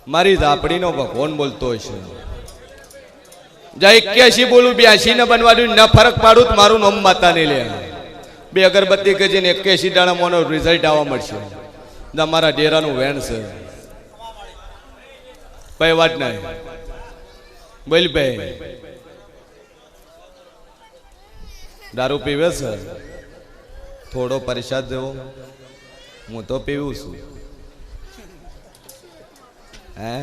મારી ઝાપડીનો ભગવાન બોલતો હશે જા 81 બોલું 82 ને બનવાનું ન ફરક પાડું તો મારું નામ માતા નહીં લે બે અગરબત્તી કે જેને 81 દાડા મોનો રિઝલ્ટ આવવા મળશે જા મારા ડેરાનું વેણ છે કઈ વાત નહીં બોલ ભાઈ દારૂ પીવે છે થોડો પરિશાદ દેવો હું તો પીવું છું હે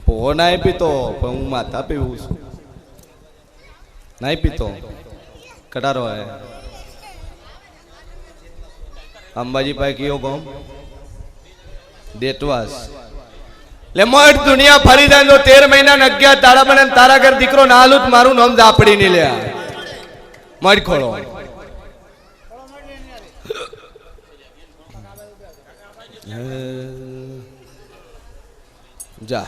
પોહો નહીં પીતો પણ હું માતા પીવું છું નહીં પીતો કટારો હે અંબાજી પાસે કયો ગામ દેટવાસ લે મોટ દુનિયા ફરી જાય 13 મહિના 11 તારા બને તારા ઘર દીકરો ના હાલું મારું નામ ઝાપડી નહીં લે મડ ખોળો જા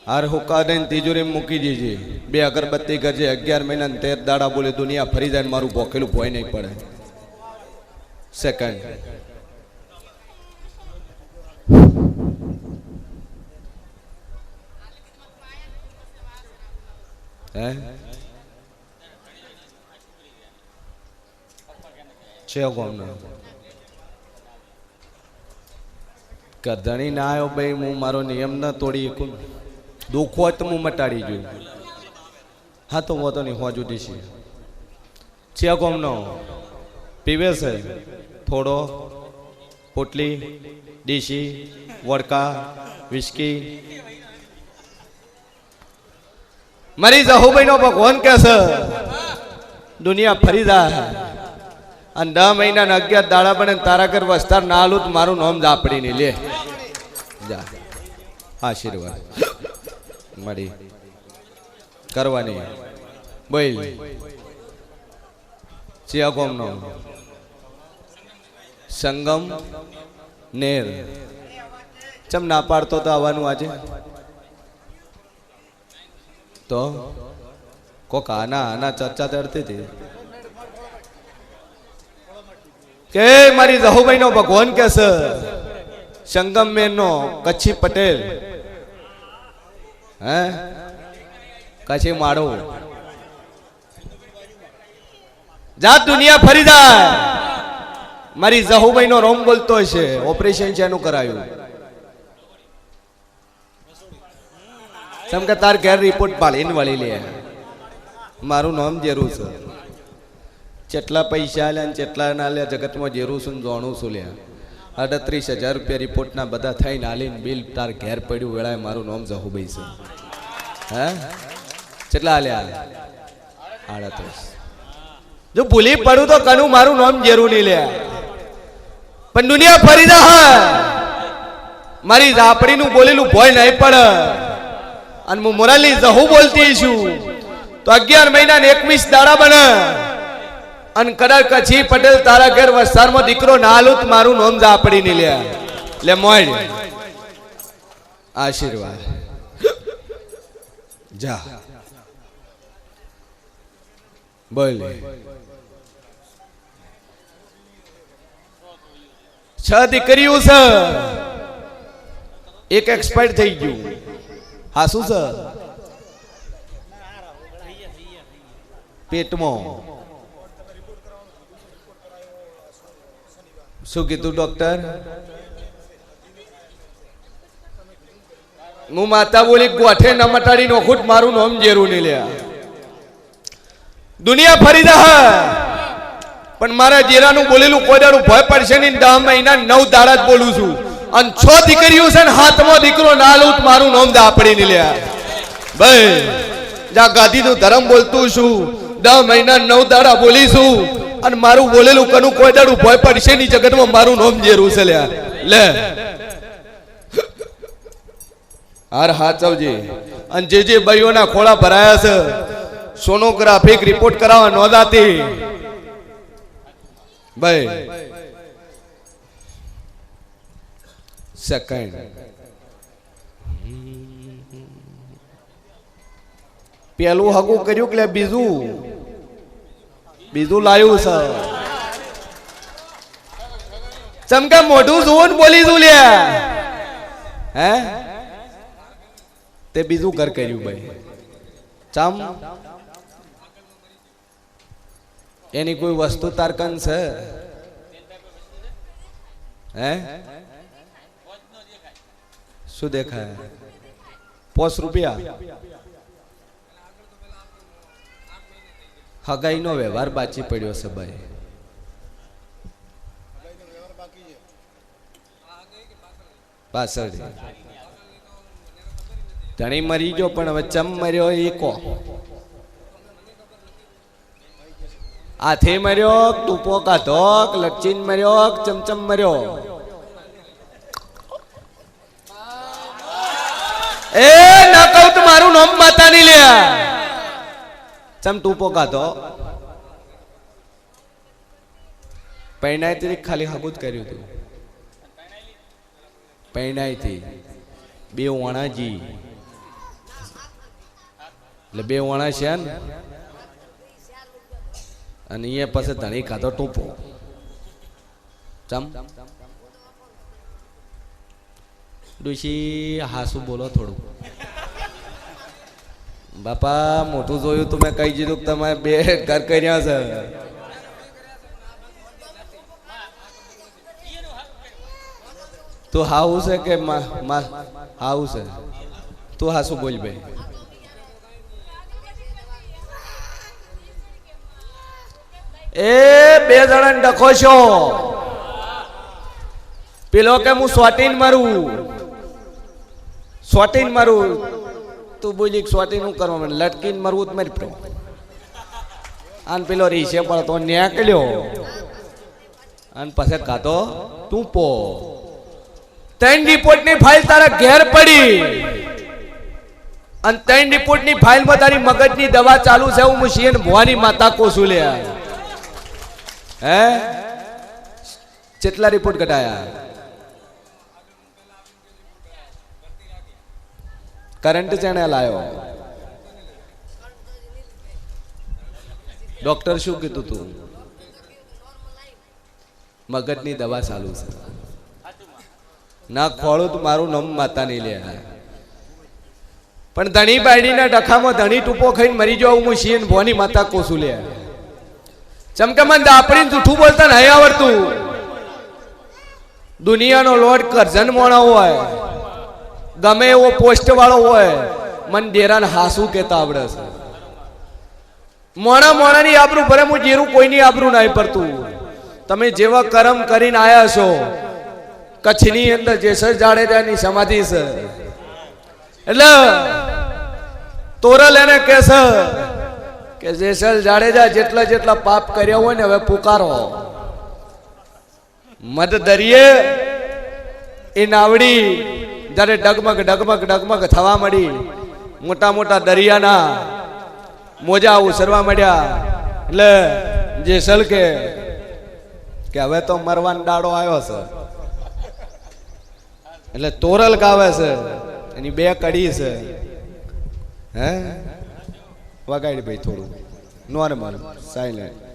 હાર હુકા દઈને તિજોરી મૂકી દીજે બે અગરબત્તી કરજે 11 મહિના 13 દાડા બોલે દુનિયા ફરી જાય મારું ભોકેલું ભોય નહીં પડે સેકન્ડ હે છે કોમ કરધણી ના આવ્યો ભાઈ હું મારો નિયમ ના તોડી શકું દુઃખ હોય તો હું મટાડી જોઉં હા તો હું તો નહીં હોજુ ડીશી છે કોમનો પીવે છે થોડો પોટલી ડીશી વડકા વિસ્કી મારી જહુભાઈ નો ભગવાન કે છે દુનિયા ફરી જાય અને 10 મહિના 11 દાડા બને તારા ઘર વસ્તાર ના હાલું તો મારું નામ ઝાપડી નહીં લે જા આશીર્વાદ મળી કરવાની બોલ ચિયા કોમનો સંગમ નેર ચમ ના પાડતો તો આવવાનું આજે તો કોક આના ચર્ચા ચડતી હતી કે મારી જહુભાઈ નો ભગવાન કે છે સંગમ મેર નો કચ્છી પટેલ હે કચ્છી માળો જાત દુનિયા ફરી જાય મારી જહુભાઈ નો રોમ બોલતો હશે ઓપરેશન છે એનું કરાયું કે તાર ઘેર રિપોર્ટ પાડીને વળી લે મારું નામ જેરું છે જેટલા પૈસા લે જેટલા ના લે જગતમાં જેરું છું જાણું છું લે 38,000 રૂપિયા રિપોર્ટના બધા થઈને આલીને બિલ તાર ઘેર પડ્યું વેળાએ મારું નામ જહુભાઈ છે હે કેટલા આલ્યા 38 જો ભૂલી પડું તો કનું મારું નામ જેરું નહીં લે પણ દુનિયા ફરી જા મારી ઝાપડીનું બોલેલું ભોય નહીં પડે અને હું મોરાલી જહુ બોલતી છું તો 11 મહિના ને 21 દાડા બને અને કદાચ કચ્છી પટેલ તારા ઘર વસ્તારમાં દીકરો ના હાલું મારું નામ ઝાપડી નહીં લે મોડ આશીર્વાદ જા બોલ 6 દીકરીઓ છે એક એક્સપાયર થઈ ગયું હા શું છે પેટમાં શું કીધું ડોક્ટર હું માતા બોલી ગોઠે ન મટાડી નોખુટ મારું નામ જેરું નહીં લે દુનિયા ફરી જા પણ મારા જેરાનું બોલેલું કોઈ દાડું ભય પડશે નહીં 10 મહિના 9 દાડા જ બોલું છું અને 6 દીકરીઓ છે ને હાથમાં દીકરો ના લઉં મારું નામ ઝાપડી નહીં લે ભાઈ જા ગાદી નું ધર્મ બોલતું છું 10 મહિના 9 દાડા બોલીશું અને મારું બોલેલું કનું કોઈ દાડું ભય પડશે નહીં જગતમાં મારું નામ જેરું છે લે હાર હાચવજે અને જે ભાઈઓના ખોળા ભરાયા છે સોનોગ્રાફિક રિપોર્ટ કરાવવા નોંધાતી ભાઈ સેકન્ડ પેલું હગું કર્યું કે બીજું લાયું છે ચમકા મોઢું જોવું બોલી તું લ્યા હે તે બીજું ઘર કર્યું ભાઈ ચમ એની કોઈ વસ્તુ તારકન છે હે શું દેખાય ₹5 હગાઈ નો વ્યવહાર બાચી પડ્યો છે ભાઈ પાછળ ધણી મરી ગયો પણ હવે ચમ મર્યો એ કો હાથી મર્યો ટૂપો કાઢો લચ્ચીન મર્યો ચમચમ મર્યો એ ના કહું તો મારું નામ માતા ની લે ચમ ટૂપો કાઢો પૈણાઈ થી ખાલી હગું જ કર્યું હતું પૈણાઈ થી બે વણાજી એટલે બે વણા છે ને અને અહીંયા પાસે ધણી ખાધો ટૂંપો ચમ ડુશી હાસુ બોલો થોડું બાપા મોટું જોયું તો મેં કહી દીધું કે તમે બે ઘર કર્યા છે તું હાવું છે કે હાવું છે તું હાસુ બોલ ભાઈ એ બે જણા ડખો છો પેલો કે હું સ્વાટીન મારું તું બોલી સ્વાટીન હું કરવા મને લટકીને મારવું મારી પ્રો આન પેલો રીશે પડતો ન્યાકલ્યો આન પાસે કાતો તું પો 3 રિપોર્ટ ની ફાઇલ તારા ઘેર પડી અને 3 રિપોર્ટ ની ફાઇલ માં તારી મગજની દવા ચાલુ છે હું મુશીન ભવાની માતા કોસું લે હે કેટલા રિપોર્ટ કઢાયા કરંટ ચેણે લાયો ડોક્ટર શું કીધું તું મગજની દવા ચાલુ છે ના ખોળું તો મારું નામ માતા નહીં લે પણ ધણી બાયડીના ડખામાં ધણી ટૂંપો ખાઈને મરી જાવ હું શિયન ભવાની માતા કોસું લે ચમકે મને દાપડીને જૂઠું બોલતા નહીં આવડતું દુનિયાનો લોટ કરજન મોણો હોય ગમે એવો પોસ્ટ વાળો હોય મને ડેરાને હાસું કેતા આવડે છે મોણાની આબરૂ ભરે હું જેરું કોઈની આબરૂ નહીં પડતું તમે જેવા કર્મ કરીને આયા છો કચ્છની અંદર જેસર જાડેજાની સમાધિ છે એટલે તોરલ એને કહે છે કે જેસર જાડેજા જેટલા પાપ કર્યા હોય ને હવે પુકારો મધ દરિયે એ નાવડી જ્યારે ડગમગ થવા મળી મોટા દરિયાના મોજા ઉસરવા મળ્યા એટલે જેસલ કે હવે તો મરવાનો દાડો આવ્યો છે એટલે તોરલ ગાવે છે એની બે કડી છે હે વગાડી ભાઈ થોડું નોર્મલ સાયલેન્ટ